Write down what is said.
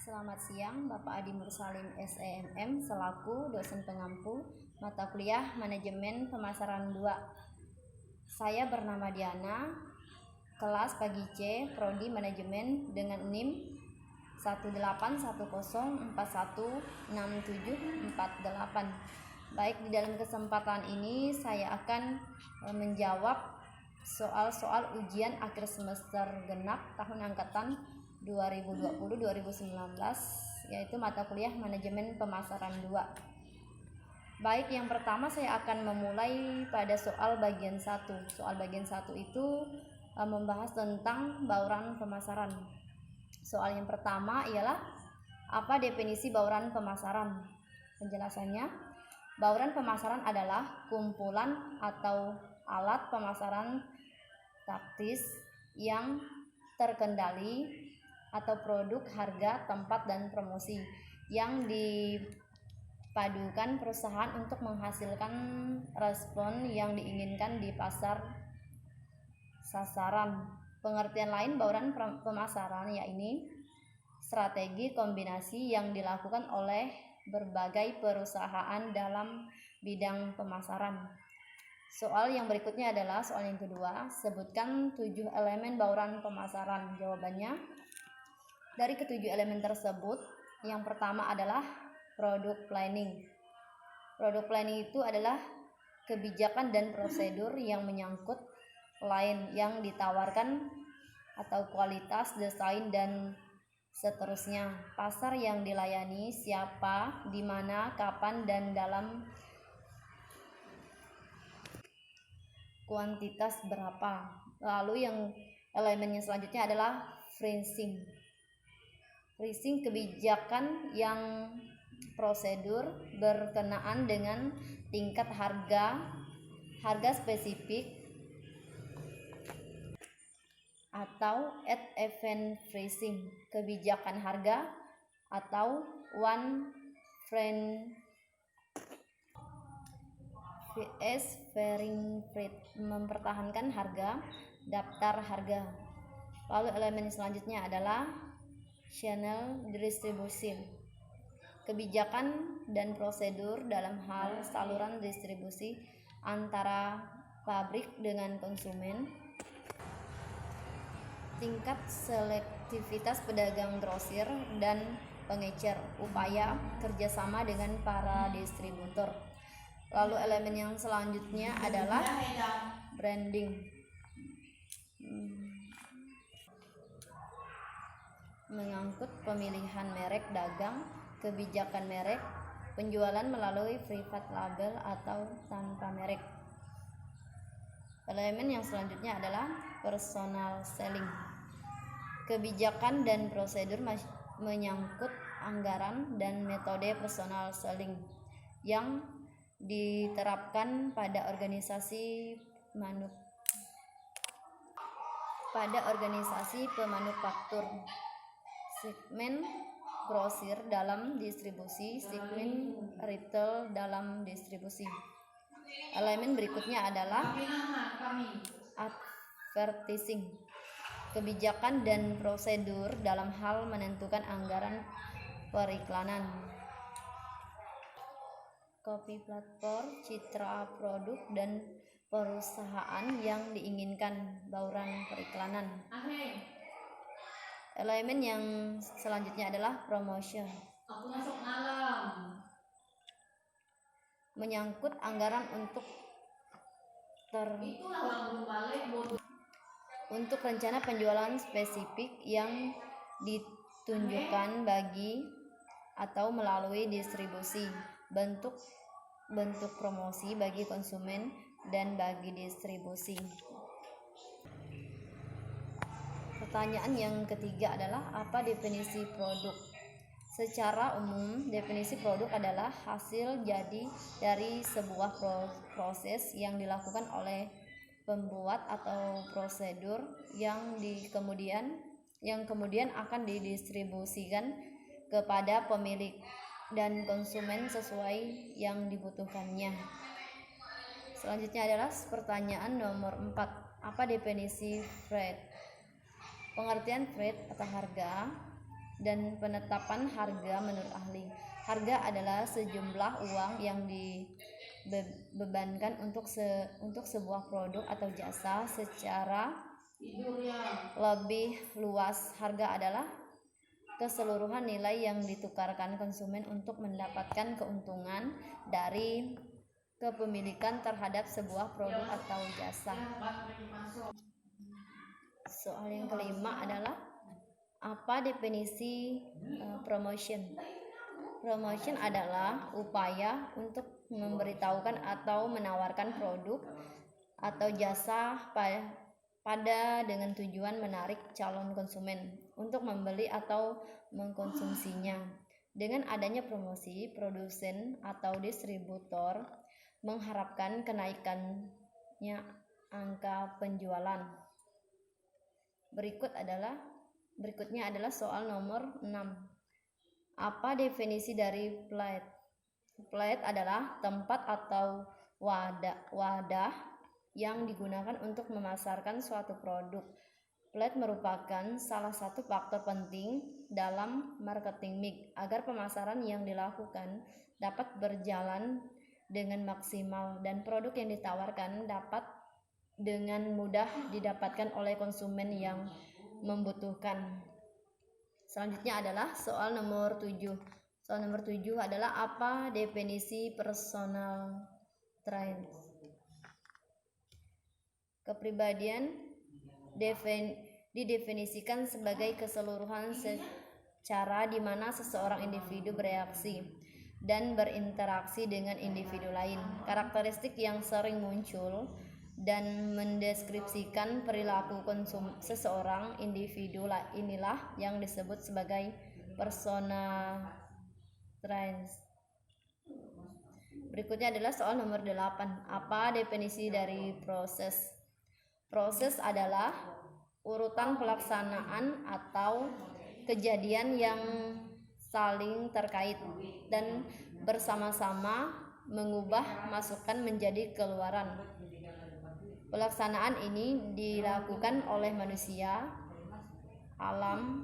Selamat siang, Bapak Adi Mursalim SEMM selaku dosen pengampu mata kuliah Manajemen Pemasaran 2. Saya bernama Diana, kelas pagi C, prodi Manajemen dengan NIM 18141616748. Baik, di dalam kesempatan ini saya akan menjawab soal-soal ujian akhir semester genap tahun angkatan 2020-2019, yaitu mata kuliah Manajemen Pemasaran 2. Baik, yang pertama saya akan memulai pada soal bagian 1. Soal bagian 1 itu membahas tentang bauran pemasaran. Soal yang pertama ialah apa definisi bauran pemasaran? Penjelasannya, bauran pemasaran adalah kumpulan atau alat pemasaran taktis yang terkendali atau produk, harga, tempat, dan promosi yang dipadukan perusahaan untuk menghasilkan respon yang diinginkan di pasar sasaran. Pengertian lain bauran pemasaran yakni strategi kombinasi yang dilakukan oleh berbagai perusahaan dalam bidang pemasaran. Soal yang berikutnya adalah soal yang kedua, sebutkan 7 elemen bauran pemasaran. Jawabannya, dari ketujuh elemen tersebut, yang pertama adalah product planning. Product planning itu adalah kebijakan dan prosedur yang menyangkut klien yang ditawarkan atau kualitas, desain, dan seterusnya. Pasar yang dilayani, siapa, di mana, kapan, dan dalam kuantitas berapa. Lalu yang elemennya selanjutnya adalah pricing. Pricing kebijakan yang prosedur berkenaan dengan tingkat harga spesifik atau at-event pricing, kebijakan harga atau one friend vs varying rate, mempertahankan harga, daftar harga. Lalu elemen selanjutnya adalah channel distribution, kebijakan dan prosedur dalam hal saluran distribusi antara pabrik dengan konsumen, tingkat selektivitas pedagang grosir dan pengecer, upaya kerjasama dengan para distributor. Lalu elemen yang selanjutnya adalah branding, mengangkut pemilihan merek dagang, kebijakan merek, penjualan melalui private label atau tanpa merek. Elemen yang selanjutnya adalah personal selling, kebijakan dan prosedur menyangkut anggaran dan metode personal selling yang diterapkan pada organisasi pemanufaktur, segmen grosir dalam distribusi, segmen retail dalam distribusi. Elemen berikutnya adalah advertising, kebijakan dan prosedur dalam hal menentukan anggaran periklanan. Copy platform, citra produk dan perusahaan yang diinginkan, bauran periklanan. Elemen yang selanjutnya adalah promotion, menyangkut anggaran untuk rencana penjualan spesifik yang ditunjukkan bagi atau melalui distribusi, bentuk promosi bagi konsumen dan bagi distribusi. Pertanyaan yang ketiga adalah apa definisi produk? Secara umum, definisi produk adalah hasil jadi dari sebuah proses yang dilakukan oleh pembuat atau prosedur yang kemudian akan didistribusikan kepada pemilik dan konsumen sesuai yang dibutuhkannya. Selanjutnya adalah pertanyaan nomor 4. Apa definisi freight? Pengertian freight atau harga dan penetapan harga menurut ahli. Harga adalah sejumlah uang yang dibebankan untuk sebuah produk atau jasa secara lebih luas. Harga adalah keseluruhan nilai yang ditukarkan konsumen untuk mendapatkan keuntungan dari kepemilikan terhadap sebuah produk atau jasa. Soal yang kelima adalah apa definisi promotion? Promotion adalah upaya untuk memberitahukan atau menawarkan produk atau jasa pada dengan tujuan menarik calon konsumen untuk membeli atau mengkonsumsinya. Dengan adanya promosi, produsen atau distributor mengharapkan kenaikannya angka penjualan. Berikutnya adalah soal nomor 6. Apa definisi dari plate? Plate adalah tempat atau wadah yang digunakan untuk memasarkan suatu produk. Plate merupakan salah satu faktor penting dalam marketing mix agar pemasaran yang dilakukan dapat berjalan dengan maksimal dan produk yang ditawarkan dapat dengan mudah didapatkan oleh konsumen yang membutuhkan. Selanjutnya adalah soal nomor 7. Soal nomor 7 adalah apa definisi personal traits? Kepribadian didefinisikan sebagai keseluruhan secara di mana seseorang individu bereaksi dan berinteraksi dengan individu lain. Karakteristik yang sering muncul dan mendeskripsikan perilaku seseorang individu inilah yang disebut sebagai personal traits. Berikutnya adalah soal nomor 8. Apa definisi dari proses? Proses adalah urutan pelaksanaan atau kejadian yang saling terkait dan bersama-sama mengubah masukan menjadi keluaran. Pelaksanaan ini dilakukan oleh manusia, alam,